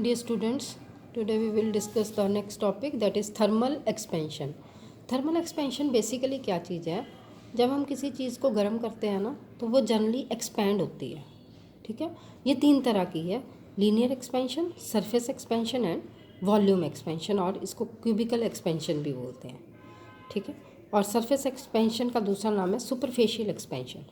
Dear students, today we will discuss the next topic, that is thermal expansion. Thermal expansion basically क्या चीज़ है? जब हम किसी चीज़ को गर्म करते हैं ना तो वो जनरली एक्सपैंड होती है. ठीक है, ये तीन तरह की है: linear expansion, surface expansion and volume expansion, और इसको क्यूबिकल एक्सपेंशन भी बोलते हैं. ठीक है, और सरफेस एक्सपेंशन का दूसरा नाम है सुपरफेशियल एक्सपेंशन.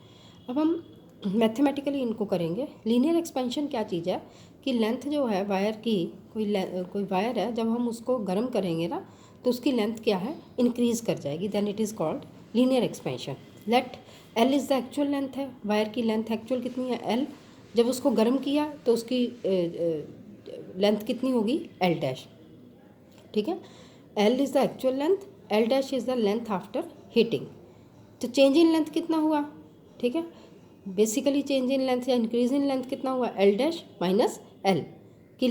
अब हम मैथमेटिकली इनको करेंगे. लीनियर एक्सपेंशन क्या चीज़ है कि लेंथ जो है वायर की, कोई वायर है, जब हम उसको गर्म करेंगे ना तो उसकी लेंथ क्या है, इंक्रीज़ कर जाएगी. Then it is called linear expansion. Let L is the actual length है, वायर की लेंथ एक्चुअल कितनी है, एल. जब उसको गर्म किया तो उसकी लेंथ कितनी होगी, एल डैश. ठीक है, L is the actual length, L dash is the length after heating. तो चेंज इन लेंथ कितना हुआ, ठीक है, बेसिकली चेंज इन लेंथ या इंक्रीज इन लेंथ कितना हुआ, एल डैश माइनस एल. कि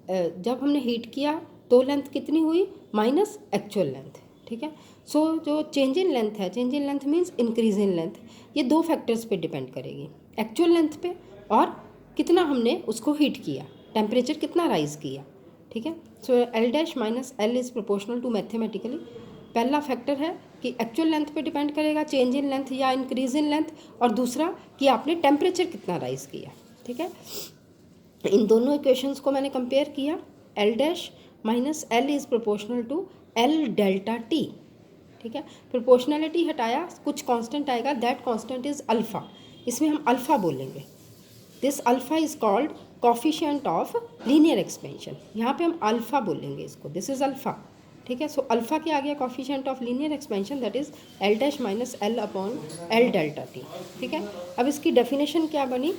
जब हमने हीट किया तो लेंथ कितनी हुई, माइनस एक्चुअल लेंथ. ठीक है, सो जो चेंज इन लेंथ है, change in length means increase in length, ये दो फैक्टर्स पे डिपेंड करेगी, एक्चुअल लेंथ पे और कितना हमने उसको हीट किया, टेम्परेचर कितना राइज किया. ठीक है, so L dash minus L is proportional to mathematically. पहला फैक्टर है कि एक्चुअल लेंथ पे डिपेंड करेगा, चेंज इन लेंथ या इंक्रीज इन लेंथ, और दूसरा कि आपने टेम्परेचर कितना राइज किया. ठीक है, इन दोनों इक्वेशंस को मैंने कंपेयर किया. L dash minus L is proportional to L delta T. ठीक है, प्रोपोर्शनलिटी हटाया, कुछ कांस्टेंट आएगा, दैट कांस्टेंट इज़ अल्फ़ा. इसमें हम अल्फ़ा बोलेंगे. This alpha is called coefficient of linear expansion. यहाँ पे हम अल्फ़ा बोलेंगे इसको, दिस इज़ अल्फ़ा. ठीक है, सो अल्फ़ा क्या आ गया, coefficient of linear expansion, that is L dash minus L upon L delta T. ठीक है, अब इसकी डेफिनेशन क्या बनी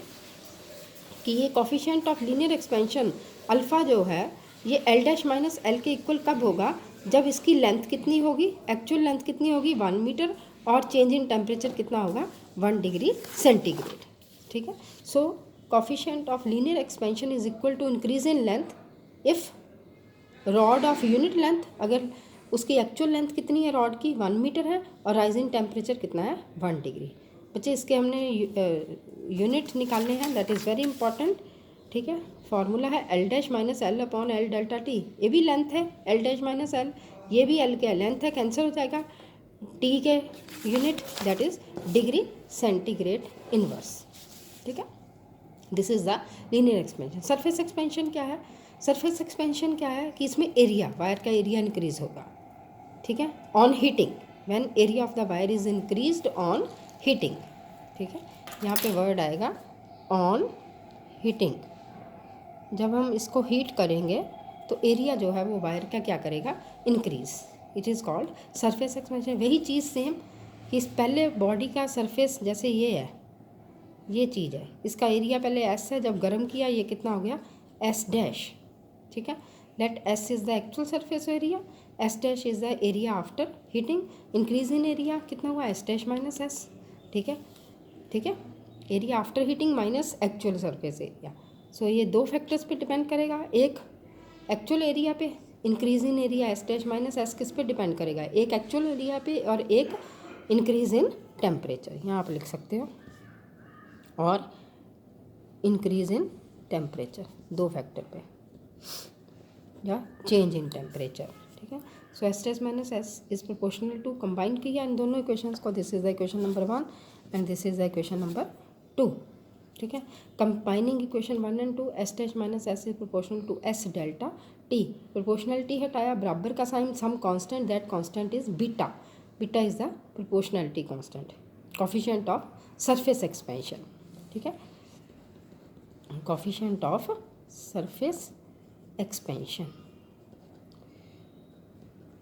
कि ये coefficient of linear expansion alpha जो है ये एल डैश माइनस एल के इक्वल कब होगा, जब इसकी लेंथ कितनी होगी, एक्चुअल लेंथ कितनी होगी, 1 मीटर, और चेंज इन टेम्परेचर कितना होगा, 1 डिग्री सेंटीग्रेड. ठीक है, so coefficient of linear expansion is equal to increase in length if rod of unit length, अगर उसकी एक्चुअल लेंथ कितनी है रॉड की, 1 मीटर है, और राइजिंग टेम्परेचर कितना है, 1 डिग्री. बच्चे इसके हमने यूनिट निकालने हैं, दैट इज़ वेरी इंपॉर्टेंट. ठीक है, फार्मूला है L dash minus L upon L delta T. ये भी लेंथ है, एल डैश माइनस एल, ये भी एल के लेंथ है, कैंसिल हो जाएगा. टी के unit that is degree centigrade inverse. ठीक है, this is the linear expansion. Surface expansion क्या है, सरफेस एक्सपेंशन क्या है कि इसमें एरिया, वायर का एरिया इंक्रीज होगा. ठीक है, on heating, when area of the wire is increased on heating. ठीक है, यहाँ पे वर्ड आएगा ऑन हीटिंग. जब हम इसको हीट करेंगे तो एरिया जो है वो वायर का क्या करेगा, increase. It is called surface expansion. वही चीज़ सेम कि इस पहले बॉडी का सरफेस जैसे ये है, ये चीज़ है, इसका एरिया पहले एस है, जब गर्म किया ये कितना हो गया, एस डैश. ठीक है, let S is the actual surface area, S dash is the area after heating. Increase in area कितना हुआ, एस डैश माइनस एस. ठीक है, ठीक है, area after heating minus actual surface area. So ये दो फैक्टर्स पे डिपेंड करेगा, एक एक्चुअल एरिया पे, increase in area S dash minus S किस पे डिपेंड करेगा, एक एक्चुअल एरिया पे और एक इंक्रीज इन टेम्परेचर, यहाँ आप लिख सकते हो, और इंक्रीज इन टेम्परेचर, दो फैक्टर पे, या चेंज इन टेम्परेचर. ठीक है, so S dash minus S is proportional to, combine किया इन दोनों इक्वेशंस को, this is the equation number 1 and this is the equation number 2. ठीक है, combining equation 1 and 2, S dash minus S is proportional to S delta T. Proportionality हटाया, बराबर का sign, some constant, that constant is beta. Beta is the proportionality constant, coefficient of surface expansion. ठीक है, coefficient of surface expansion.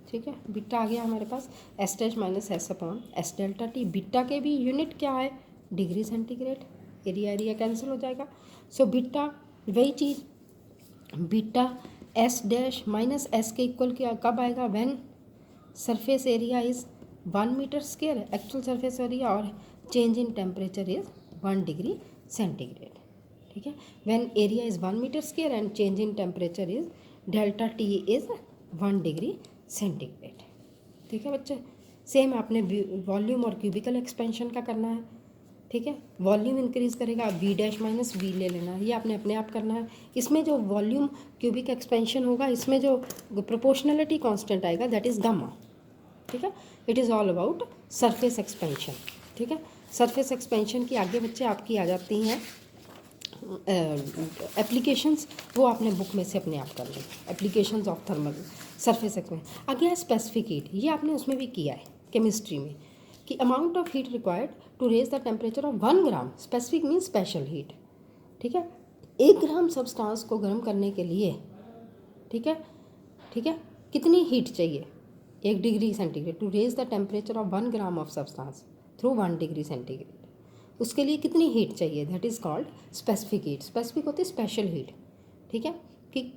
ठीक है, beta आ गया हमारे पास, S dash minus S upon S delta T. Beta के भी यूनिट क्या है, degree centigrade. Area area cancel हो जाएगा. सो बीटा वही चीज़, beta S dash minus S के इक्वल क्या कब आएगा, when surface area is 1 metre square, actual surface area, और change in temperature is 1 degree centigrade. ठीक है, when area is 1 metre square and change in temperature is delta T is 1 degree centigrade. ठीक है बच्चे, same आपने volume और cubicle expansion का करना है. ठीक है। वॉल्यूम इंक्रीज करेगा, वी डैश माइनस वी ले लेना, ये आपने अपने आप करना है। इसमें जो वॉल्यूम क्यूबिक एक्सपेंशन होगा, इसमें जो प्रोपोर्शनलिटी कांस्टेंट आएगा दैट इज़ गामा। ठीक है, it is all about surface expansion. ठीक है, सरफेस एक्सपेंशन की आगे बच्चे आपकी आ जाती हैं एप्लीकेशंस, वो आपने बुक में से अपने आप कर ली, applications of thermal surface expansion. आगे है स्पेसिफिक हीट, ये आपने उसमें भी किया है केमिस्ट्री में, कि amount of heat required to raise the temperature of 1 gram, specific means special heat. ठीक है, 1 ग्राम सब्सटेंस को गर्म करने के लिए, ठीक है, ठीक है, कितनी हीट चाहिए, 1 degree centigrade, to raise the temperature of 1 gram of substance through 1 degree centigrade, उसके लिए कितनी हीट चाहिए, that is called specific heat. Specific होती है स्पेशल हीट। ठीक है, कि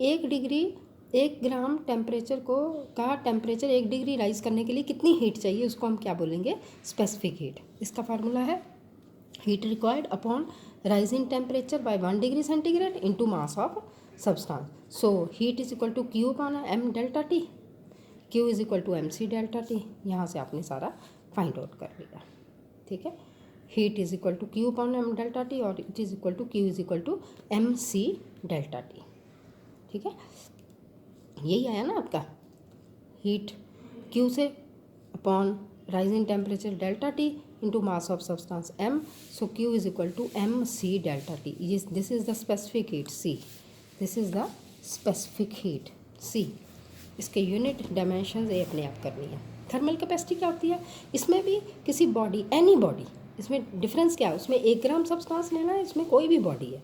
1 ग्राम टेम्परेचर को का टेम्परेचर 1 डिग्री राइज करने के लिए कितनी हीट चाहिए, उसको हम क्या बोलेंगे, स्पेसिफिक हीट। इसका फार्मूला है heat required upon rising temperature by 1 degree centigrade into mass of substance. So heat is equal to Q upon M delta T, Q is equal to M C delta T. यहाँ से आपने सारा find out कर लिया। ठीक है, heat is equal to Q upon M delta T और it is equal to Q is equal to M C delta T. ठीक है, यही आया ना आपका, हीट क्यू से upon rising temperature delta T into mass of substance M, so Q is equal to M C delta T. This is the specific heat C, this is the specific heat C. इसके unit dimension ये अपने आप करनी है। Thermal capacity क्या होती है, इसमें भी किसी बॉडी, एनी बॉडी, इसमें डिफरेंस क्या है, उसमें 1 ग्राम सब्सटेंस लेना है, इसमें कोई भी बॉडी है।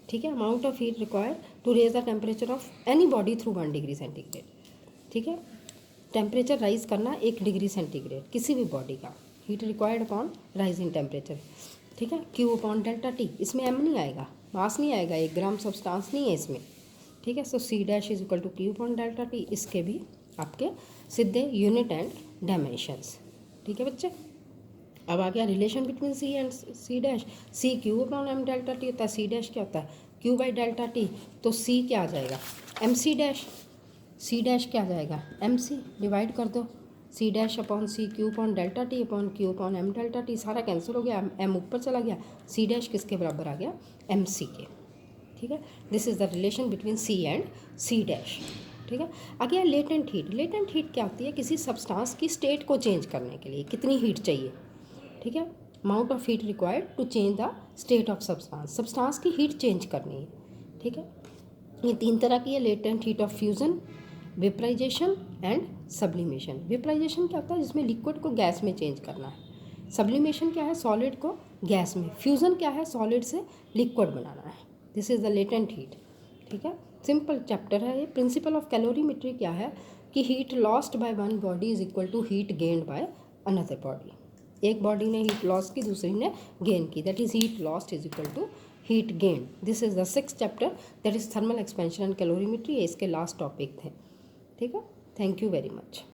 ठीक है, amount of heat required to raise the temperature of any body through 1 degree centigrade. ठीक है, टेम्परेचर राइज करना 1 डिग्री सेंटीग्रेड किसी भी बॉडी का, heat required upon rising temperature. ठीक है, क्यू अपॉन डेल्टा टी, इसमें एम नहीं आएगा, मास नहीं आएगा, 1 ग्राम सब्सटेंस नहीं है इसमें। ठीक है, so C dash is equal to Q upon delta T. इसके भी आपके सीधे यूनिट एंड डायमेंशंस। ठीक है बच्चे, अब आ गया relation between C and C dash. C Q upon M delta T होता है, सी डैश क्या होता है, क्यू बाई डेल्टा टी। तो सी क्या आ जाएगा, M C dash, C dash क्या आ जाएगा, एम सी, डिवाइड कर दो, C dash upon C Q upon delta T upon Q upon M delta T, सारा कैंसिल हो गया, एम ऊपर चला गया, सी डैश किसके बराबर आ गया, एम सी के। ठीक है, this is the relation between C and C dash. ठीक है, आ गया लेटेंट हीट। लेटेंट हीट क्या होती है, किसी सब्सटेंस की स्टेट को चेंज करने के लिए कितनी हीट चाहिए। ठीक है, amount of heat required to change the state of substance, substance की हीट चेंज करनी है। ठीक है, ये 3 तरह की है, latent heat of fusion, vaporisation and sublimation. Vaporisation क्या होता है, जिसमें लिक्विड को गैस में चेंज करना है। सब्लिमेशन क्या है, सॉलिड को गैस में। फ्यूजन क्या है, सॉलिड से लिक्विड बनाना है। This is the latent heat. ठीक है, सिंपल चैप्टर है ये। प्रिंसिपल ऑफ कैलोरीमेट्री क्या है, कि heat lost by one body is equal to heat gained by another body. एक बॉडी ने हीट लॉस की, दूसरी ने गेन की, that is heat lost is equal to heat gain. This is the 6th chapter, that is thermal expansion and calorimetry. ये इसके last topic थे। ठीक है, थैंक यू वेरी मच।